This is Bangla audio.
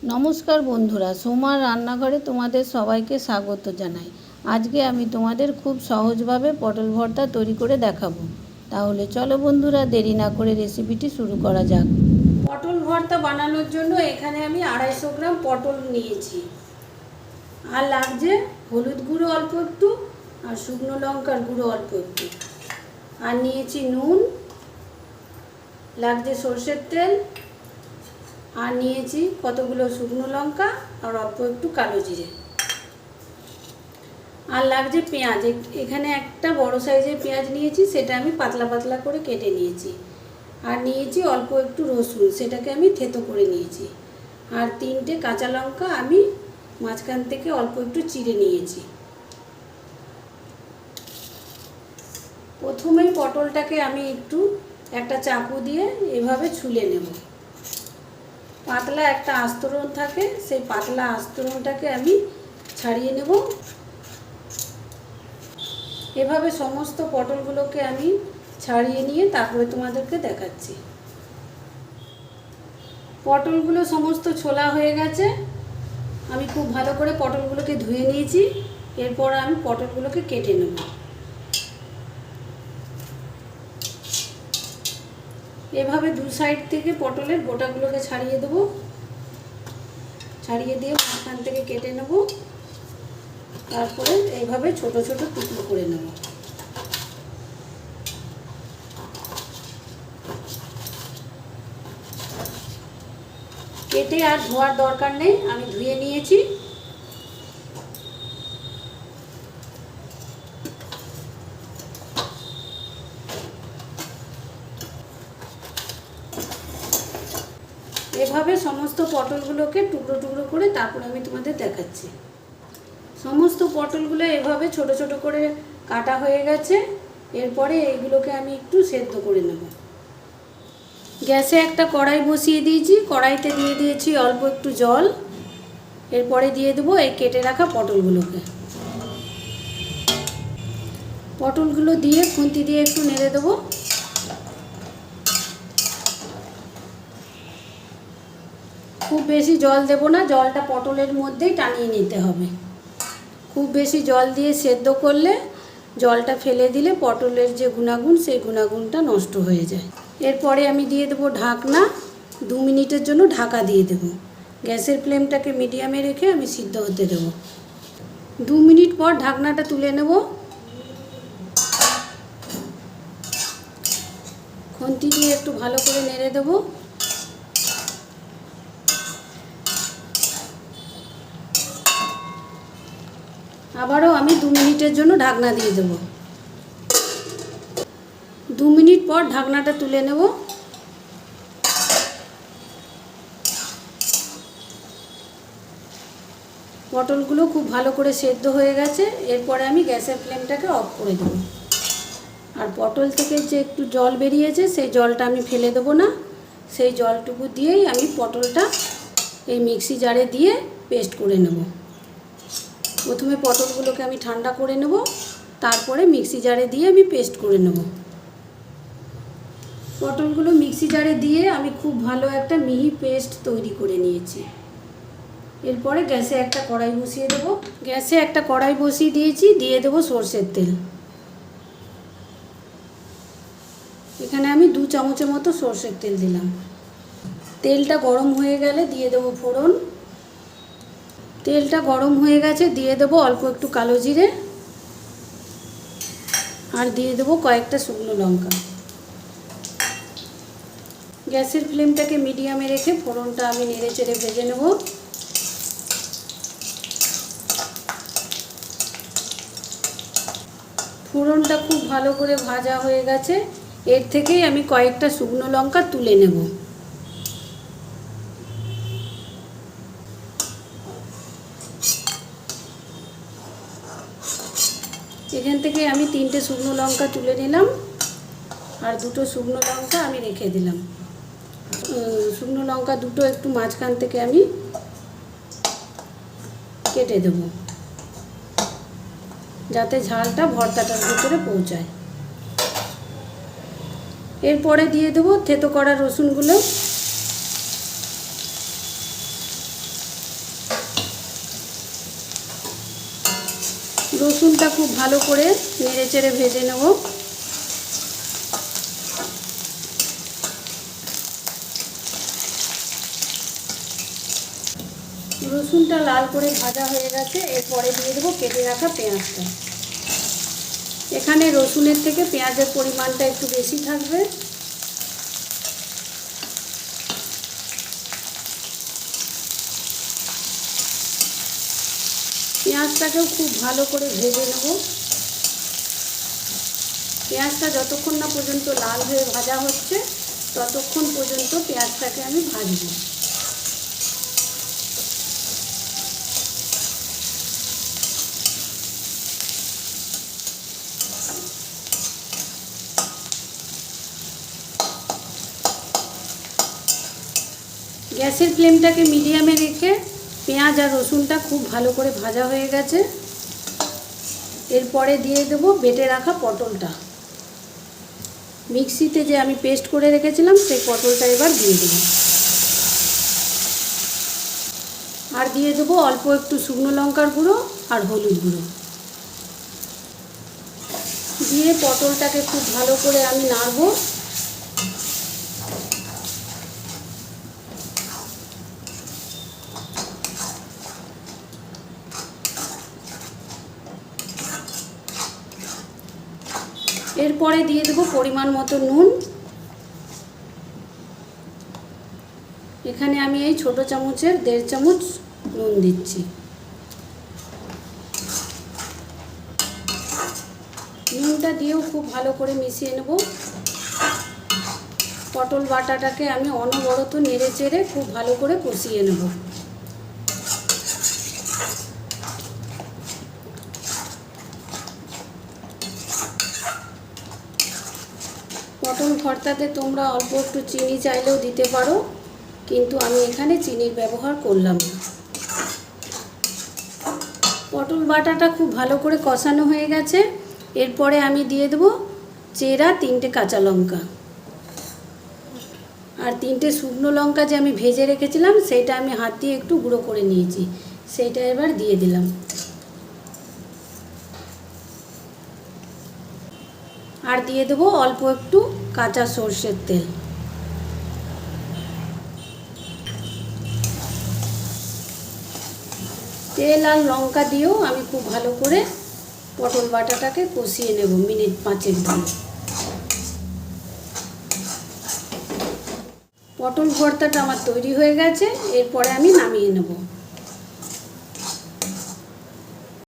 নমস্কার বন্ধুরা, সোমার রান্নাঘরে তোমাদের সবাইকে স্বাগত জানাই। আজকে আমি তোমাদের খুব সহজভাবে পটল ভর্তা তৈরি করে দেখাবো। তাহলে চলো বন্ধুরা, দেরি না করে রেসিপিটি শুরু করা যাক। পটল ভর্তা বানানোর জন্য এখানে আমি 250 গ্রাম পটল নিয়েছি। আর লাগছে হলুদ গুঁড়ো অল্প একটু, আর শুকনো লঙ্কার গুঁড়ো অল্প একটু, আর নিয়েছি নুন, লাগছে সরষের তেল, আর নিয়েছি কতগুলো শুকনো লঙ্কা আর অল্প একটু কালো জিরে, আর লাগছে পেঁয়াজ। এখানে একটা বড় সাইজের পেঁয়াজ নিয়েছি, সেটা আমি পাতলা পাতলা করে কেটে নিয়েছি। আর নিয়েছি অল্প একটু রসুন, সেটাকে আমি থেতো করে নিয়েছি। আর 3টে কাঁচা লঙ্কা আমি মাঝখান থেকে অল্প একটু চিড়ে নিয়েছি। প্রথমেই পটলটাকে আমি একটু একটা চাকু দিয়ে এভাবে ছুলে নেব। পাতলা একটা আস্তরণ থাকে, সেই পাতলা আস্তরণটাকে আমি ছাড়িয়ে নেব। এভাবে সমস্ত পটলগুলোকে আমি ছাড়িয়ে নিয়ে তারপরে তোমাদেরকে দেখাচ্ছি। পটলগুলো সমস্ত ছোলা হয়ে গেছে। আমি খুব ভালো করে পটলগুলোকে ধুয়ে নিয়েছি। এরপর আমি পটলগুলোকে কেটে নেব। এভাবে দু সাইড থেকে পটলের গোটাগুলোকে ছাড়িয়ে দেবো। ছাড়িয়ে দিয়ে মাঝখান থেকে কেটে নেব। তারপরে এইভাবে ছোট ছোট টুকরো করে নেব। কেটে আর ধোয়ার দরকার নেই, আমি ধুয়ে নিয়েছি। এভাবে সমস্ত পটলগুলোকে টুকরো টুকরো করে তারপর আমি তোমাদের দেখাচ্ছি। সমস্ত পটলগুলো এভাবে ছোট ছোট করে কাটা হয়ে গেছে। এরপরে এইগুলোকে আমি একটু সেদ্ধ করে নেব। গ্যাসে একটা কড়াই বসিয়ে দিয়েছি। কড়াইতে দিয়ে দিয়েছি অল্প একটু জল। এরপরে দিয়ে দেবো এই কেটে রাখা পটলগুলোকে। পটলগুলো দিয়ে খুন্তি দিয়ে একটু নেড়ে দেবো। খুব বেশি জল দেব না, জলটা পটলের মধ্যেই টানিয়ে নিতে হবে। খুব বেশি জল দিয়ে সেদ্ধ করলে জলটা ফেলে দিলে পটলের যে গুণাগুণ, সেই গুণাগুণটা নষ্ট হয়ে যায়। এরপরে আমি দিয়ে দেবো ঢাকনা। 2 মিনিটের জন্য ঢাকা দিয়ে দেব। গ্যাসের ফ্লেমটাকে মিডিয়ামে রেখে আমি সিদ্ধ হতে দেব। 2 মিনিট পর ঢাকনাটা তুলে নেব। খুন্তি দিয়ে একটু ভালো করে নেড়ে দেবো। আবারও আমি 2 মিনিটের জন্য ঢাকনা দিয়ে দেব। 2 মিনিট পর ঢাকনাটা তুলে নেব। পটলগুলো খুব ভালো করে সেদ্ধ হয়ে গেছে। এরপরে আমি গ্যাসের ফ্লেমটাকে অফ করে দেব। আর পটল থেকে যে একটু জল বেরিয়েছে, সেই জলটা আমি ফেলে দেবো না। সেই জলটুকু দিয়েই আমি পটলটা এই মিক্সি জারে দিয়ে পেস্ট করে নেব। প্রথমে পটলগুলোকে আমি ঠান্ডা করে নেব, তারপরে মিক্সি জারে দিয়ে আমি পেস্ট করে নেব। পটলগুলো মিক্সি জারে দিয়ে আমি খুব ভালো একটা মিহি পেস্ট তৈরি করে নিয়েছি। এরপরে গ্যাসে একটা কড়াই বসিয়ে দেব। গ্যাসে একটা কড়াই বসিয়ে দিয়েছি, দিয়ে দেব সরষের তেল। এখানে আমি 2 চামচের মতো সরষের তেল দিলাম। তেলটা গরম হয়ে গেলে দিয়ে দেব ফোড়ন। তেলটা গরম হয়ে গেছে, দিয়ে দেব অল্প একটু কালো জিরে, আর দিয়ে দেব কয়েকটা শুকনো লঙ্কা। গ্যাসের ফ্লেমটাকে মিডিয়ামে রেখে ফোড়নটা আমি নেড়ে চেড়ে ভেজে নেব। ফোড়নটা খুব ভালো করে ভাজা হয়ে গেছে। এর থেকেই আমি কয়েকটা শুকনো লঙ্কা তুলে নেব। এখান থেকে আমি 3টে শুকনো লঙ্কা তুলে নিলাম, আর 2টো শুকনো লঙ্কা আমি রেখে দিলাম। শুকনো লঙ্কা দুটো একটু মাঝখান থেকে আমি কেটে দেব, যাতে ঝালটা ভর্তাটার ভিতরে পৌঁছায়। এরপরে দিয়ে দেবো থেতো করা রসুনগুলো। রসুনটা খুব ভালো করে নেড়ে চেড়ে ভেজে নেব। রসুনটা লাল করে ভাজা হয়ে গেছে, এরপরে দিয়ে দেবো কেটে রাখা পেঁয়াজটা। এখানে রসুনের থেকে পেঁয়াজের পরিমাণটা একটু বেশি থাকবে। পেঁয়াজটাকেও খুব ভালো করে ভেজে নেব। পেঁয়াজটা যতক্ষণ না পর্যন্ত লাল হয়ে ভাজা হচ্ছে ততক্ষণ পর্যন্ত পেঁয়াজটাকে আমি ভাজবো। গ্যাসের ফ্লেমটাকে মিডিয়ামে রেখে পেঁয়াজ আর রসুনটা খুব ভালো করে ভাজা হয়ে গেছে। এরপরে দিয়ে দেব বেটে রাখা পটলটা। মিক্সিতে যে আমি পেস্ট করে রেখেছিলাম সেই পটলটা এবার দিয়ে দেব। আর দিয়ে দেবো অল্প একটু শুকনো লঙ্কার গুঁড়ো আর হলুদ গুঁড়ো দিয়ে পটলটাকে খুব ভালো করে আমি নাড়ব। এরপরে দিয়ে দেবো পরিমাণ মতো নুন। এখানে আমি এই ছোট চামচের 1.5 চামচ নুন দিচ্ছি। নুনটা দিয়েও খুব ভালো করে মিশিয়ে নেব। পটল বাটাটাকে আমি অনবরত নেড়ে চেড়ে খুব ভালো করে কষিয়ে নেব। পটল ভর্তাতে তোমরা অল্প একটু চিনি চাইলেও দিতে পারো, কিন্তু আমি এখানে চিনির ব্যবহার করলাম না। পটল বাটাটা খুব ভালো করে কষানো হয়ে গেছে। এরপরে আমি দিয়ে দেবো চেরা 3টে কাঁচা লঙ্কা আর 3টে শুকনো লঙ্কা যে আমি ভেজে রেখেছিলাম সেইটা আমি হাত দিয়ে একটু গুঁড়ো করে নিয়েছি, সেইটা এবার দিয়ে দিলাম। আর দিয়ে দেবো অল্প একটু কাঁচা সর্ষের তেল। তেল আর লঙ্কা দিয়েও আমি খুব ভালো করে পটল বাটাটাকে কষিয়ে নেব মিনিট 5-এর জন্য। পটল ভর্তাটা আমার তৈরি হয়ে গেছে, এরপরে আমি নামিয়ে নেব।